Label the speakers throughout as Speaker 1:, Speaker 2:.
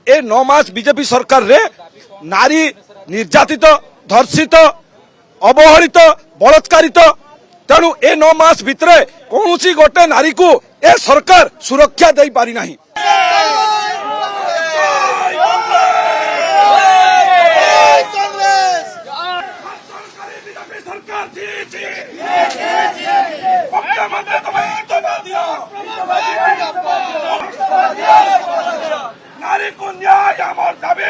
Speaker 1: ए 9 मास BJP सरकार रे नारी निर्यातित धर्षित अवहेलित बलात्कारित तेणु ए 9 मास भितरे कौन गोटे नारी को ए सरकार सुरक्षा दे पारि नाही। नारी को न्याय आमर दाबी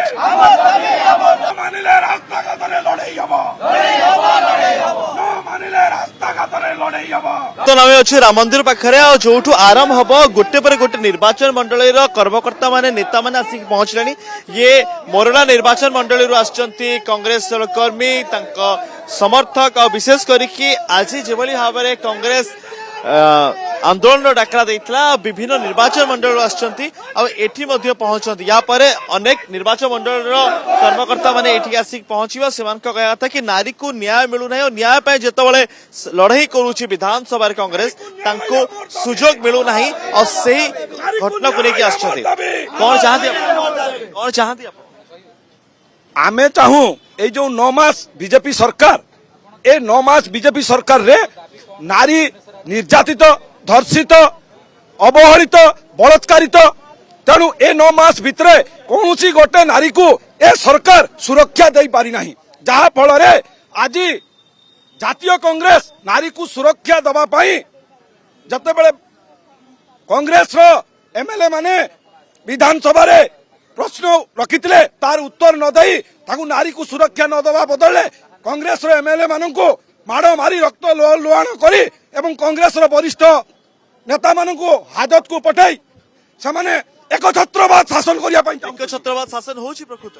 Speaker 1: मानिले रास्ता घाटरे लड़ाई हबो मानिले रास्ता घाटरे लड़ाई हबो।
Speaker 2: तो आम अच्छे राम मंदिर पाखे जो आरंभ हम गोटे पर गोटे निर्वाचन मंडल कर्मकर्ता माने नेता माने आसिक पहुंचले। ये मोरला निर्वाचन मंडल आसचंती कांग्रेस कर्मी समर्थक और विशेष करके आज जो भाव में कांग्रेस आंदोलन डाकरा देइतला विभिन्न निर्वाचन मंडल आसचंती और एठी मध्य पहुंचंती। या पर अनेक निर्वाचन मंडल कर्मकर्ता माने एठी आसिक पहुंचीबा सेमान को कहया था कि नारी को न्याय मिलु नै और न्याय पे जेतबेले लड़ाई करूची विधानसभा कांग्रेस तांको सुजोग मिलु नाही और सही घटना को लेके आसचंती। कौन चाहती
Speaker 1: आमे चाहू ए जो 9 मास बीजेपी सरकार ए 9 मास बीजेपी सरकार रे नारी निर्यातित धर्षित अवहेलित बलात्कारित तेणु ए 9 मास भितरे कौन गोटे नारी को ए सरकार सुरक्षा दे पारि नाही। जहा फल आज जातीय कांग्रेस नारी को सुरक्षा दबा पाई जतेबेले कांग्रेस रो एमएलए माने विधानसभा रे प्रश्न रखिथिले तार उत्तर न दई ताकू नारी को सुरक्षा न दबा बदले कांग्रेस रो एमएलए माननकू माड़ मारी रक्त लुहाण करी एवं कांग्रेस रो वरिष्ठ नेता माननकू हाजत को पठाई से एकछत्रवाद शासन करिया पई
Speaker 2: एकछत्रवाद शासन होची प्रकृत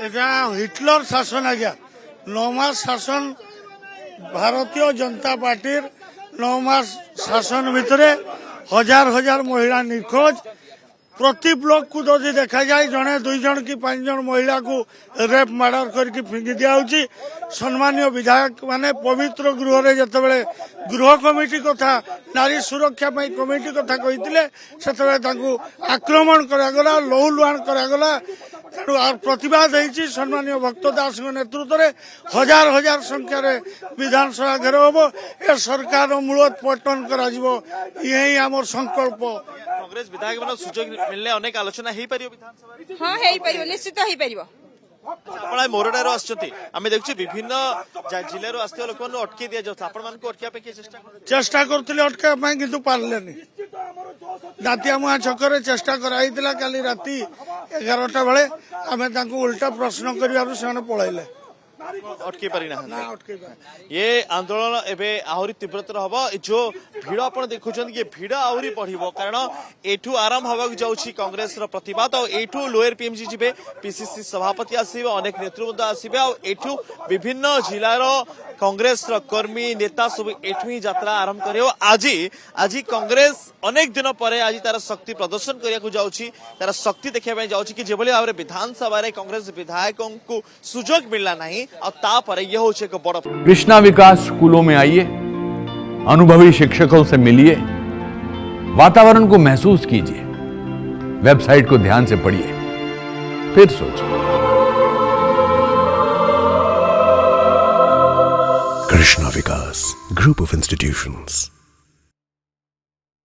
Speaker 3: एटा हिटलर शासन आज्ञा 9 मास शासन भारतीय जनता पार्टी 9 मास शासन भितरे हजार हजार महिला निखोज प्रति ब्लॉक को जदि देखा जाए जड़े 2 जन कि 5 जन महिला को रेप मर्डर करके फिंगी दिया। सम्मानीय विधायक माने पवित्र गृह रे जतबेले गृह कमिटी कथा नारी सुरक्षा कमिटी कथा कही आक्रमण करागला लहू लुहाण करागला। तेणु प्रतिवाद होती सम्मानीय भक्त दास नेतृत्व में हजार हजार संख्यार विधानसभा घेर हम ए सरकार मूलोत्पाटन कर यही आम संकल्प।
Speaker 2: कांग्रेस विधायक मान सुजोग मिलने अनेक आलोचना हो पार विधानसभा
Speaker 4: हाँ हो पार निश्चित हो पार।
Speaker 2: आप मोरडार आम देखु विभिन्न जिले आसते लोक अटके दि जाता अटक
Speaker 3: चेष्टा करते अटका कि पारे दातिया छक चेष्टा कराई काली राति 11टा बेले आम उल्टा प्रश्न कर पलैले
Speaker 2: अटके पारि ना। ये आंदोलन एवं आहरी तीव्रतर हम जो भिड़ आप देखुं ये भिड़ आहरी बढ़ कारण एठू आरंभ होगा जाऊँगी कांग्रेस प्रतिवाद और एठू लोअर पीएमजी जी पीसीसी सभापति आसवे अनेक नेतृवृंद आसवे और विभिन्न जिलार कांग्रेस कर्मी नेता सब एठू ही यात्रा आरंभ करे। आज कांग्रेस अनेक दिन पर आज तार शक्ति प्रदर्शन करने जाऊँगी तार शक्ति देखा जाऊँगी कि जो भाव में विधानसभा कांग्रेस विधायकों को सुजोग मिलना नहीं और यह हो एक बड़।
Speaker 5: कृष्णा विकास स्कूलों में आइए, अनुभवी शिक्षकों से मिलिए, वातावरण को महसूस कीजिए, वेबसाइट को ध्यान से पढ़िए, फिर सोचिए।
Speaker 6: कृष्णा विकास ग्रुप ऑफ इंस्टीट्यूशंस।